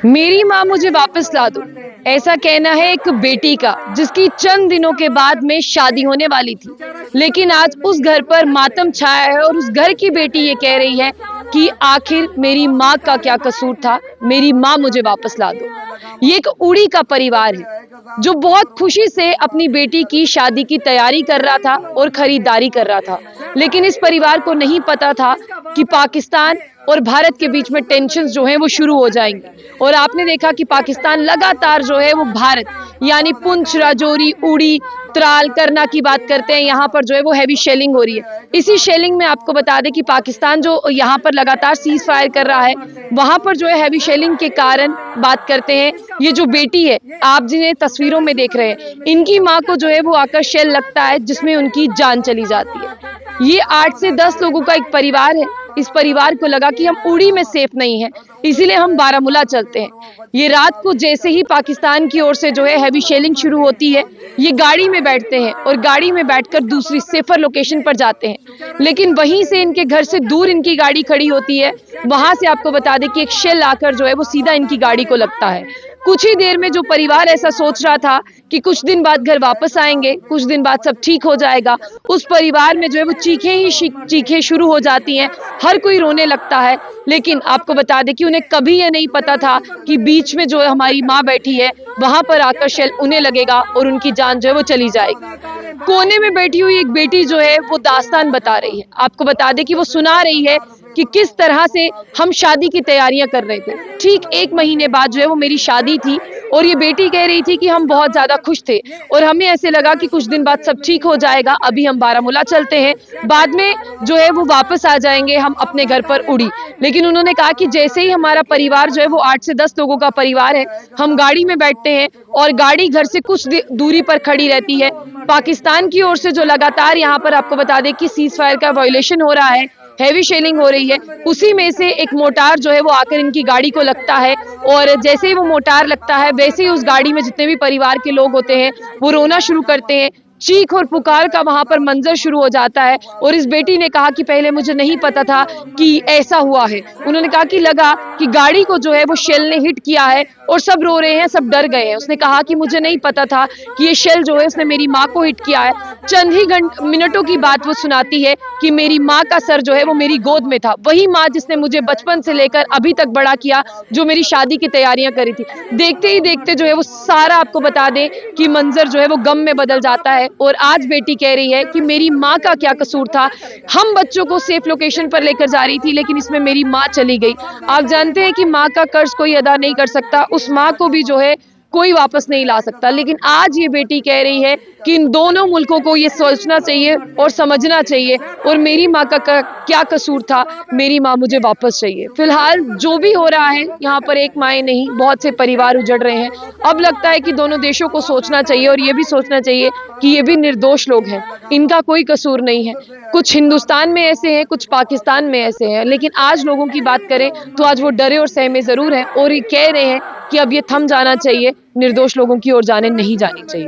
मेरी माँ मुझे वापस ला दो, ऐसा कहना है एक बेटी का जिसकी चंद दिनों के बाद में शादी होने वाली थी। लेकिन आज उस घर पर मातम छाया है और उस घर की बेटी ये कह रही है कि आखिर मेरी माँ का क्या कसूर था, मेरी माँ मुझे वापस ला दो। ये एक उड़ी का परिवार है जो बहुत खुशी से अपनी बेटी की शादी की तैयारी कर रहा था और खरीदारी कर रहा था। लेकिन इस परिवार को नहीं पता था कि पाकिस्तान और भारत के बीच में टेंशन्स जो हैं वो शुरू हो जाएंगे। और आपने देखा कि पाकिस्तान लगातार जो है वो भारत यानी पुंछ, राजौरी, उड़ी, त्राल, करना की बात करते हैं। यहाँ पर जो है वो हैवी शेलिंग हो रही है। इसी शेलिंग में आपको बता दें कि पाकिस्तान जो यहाँ पर लगातार सीज फायर कर रहा है, वहां पर जो है हैवी शेलिंग के कारण बात करते हैं। ये जो बेटी है, आप जिन्हें तस्वीरों में देख रहे हैं, इनकी माँ को जो है वो आकर शेल लगता है जिसमें उनकी जान चली जाती है। ये 8 से 10 लोगों का एक परिवार है। इस परिवार को लगा कि हम उड़ी में सेफ नहीं है, इसीलिए हम बारामूला चलते हैं। ये रात को जैसे ही पाकिस्तान की ओर से जो है हैवी शेलिंग शुरू होती है, ये गाड़ी में बैठते हैं और गाड़ी में बैठकर दूसरी सेफर लोकेशन पर जाते हैं। लेकिन वहीं से इनके घर से दूर इनकी गाड़ी खड़ी होती है। वहां से आपको बता दें कि एक शेल आकर जो है वो सीधा इनकी गाड़ी को लगता है। कुछ ही देर में जो परिवार ऐसा सोच रहा था कि कुछ दिन बाद घर वापस आएंगे, कुछ दिन बाद सब ठीक हो जाएगा, उस परिवार में जो है वो चीखें शुरू हो जाती हैं। हर कोई रोने लगता है। लेकिन आपको बता दें कि उन्हें कभी ये नहीं पता था कि बीच में जो हमारी माँ बैठी है, वहां पर आकर शेल उन्हें लगेगा और उनकी जान जो है वो चली जाएगी। कोने में बैठी हुई एक बेटी जो है वो दास्तान बता रही है। आपको बता दें कि वो सुना रही है कि किस तरह से हम शादी की तैयारियां कर रहे थे। ठीक 1 महीने बाद जो है वो मेरी शादी थी और ये बेटी कह रही थी कि हम बहुत ज्यादा खुश थे और हमें ऐसे लगा कि कुछ दिन बाद सब ठीक हो जाएगा, अभी हम बारामूला चलते हैं, बाद में जो है वो वापस आ जाएंगे हम अपने घर पर उड़ी। लेकिन उन्होंने कहा कि जैसे ही हमारा परिवार जो है वो 8 से 10 लोगों का परिवार है, हम गाड़ी में बैठते हैं और गाड़ी घर से कुछ दूरी पर खड़ी रहती है। पाकिस्तान की ओर से जो लगातार यहाँ पर आपको बता दें कि सीज फायर का वायोलेशन हो रहा है, हैवी शेलिंग हो रही है, उसी में से एक मोटार जो है वो आकर इनकी गाड़ी को लगता है। और जैसे ही वो मोटार लगता है, वैसे ही उस गाड़ी में जितने भी परिवार के लोग होते हैं वो रोना शुरू करते हैं। चीख और पुकार का वहां पर मंजर शुरू हो जाता है। और इस बेटी ने कहा कि पहले मुझे नहीं पता था कि ऐसा हुआ है। उन्होंने कहा कि लगा कि गाड़ी को जो है वो शेल ने हिट किया है और सब रो रहे हैं, सब डर गए हैं। उसने कहा कि मुझे नहीं पता था कि ये शेल जो है उसने मेरी माँ को हिट किया है। चंद ही मिनटों की बात वो सुनाती है कि मेरी माँ का सर जो है वो मेरी गोद में था, वही माँ जिसने मुझे बचपन से लेकर अभी तक बड़ा किया, जो मेरी शादी की तैयारियां करी थी। देखते ही देखते जो है वो सारा आपको बता दें कि मंजर जो है वो गम में बदल जाता है। और आज बेटी कह रही है कि मेरी माँ का क्या कसूर था, हम बच्चों को सेफ लोकेशन पर लेकर जा रही थी, लेकिन इसमें मेरी माँ चली गई। आप जानते हैं कि माँ का कर्ज कोई अदा नहीं कर सकता, उस माँ को भी जो है कोई वापस नहीं ला सकता। लेकिन आज ये बेटी कह रही है कि इन दोनों मुल्कों को ये सोचना चाहिए और समझना चाहिए, और मेरी माँ का क्या कसूर था, मेरी माँ मुझे वापस चाहिए। फिलहाल जो भी हो रहा है यहाँ पर एक माँ नहीं, बहुत से परिवार उजड़ रहे हैं। अब लगता है कि दोनों देशों को सोचना चाहिए और ये भी सोचना चाहिए कि ये भी निर्दोष लोग हैं, इनका कोई कसूर नहीं है। कुछ हिंदुस्तान में ऐसे हैं, कुछ पाकिस्तान में ऐसे हैं, लेकिन आज लोगों की बात करें तो आज वो डरे और सहमे जरूर हैं और ये कह रहे हैं कि अब ये थम जाना चाहिए, निर्दोष लोगों की ओर जाने नहीं जानी चाहिए।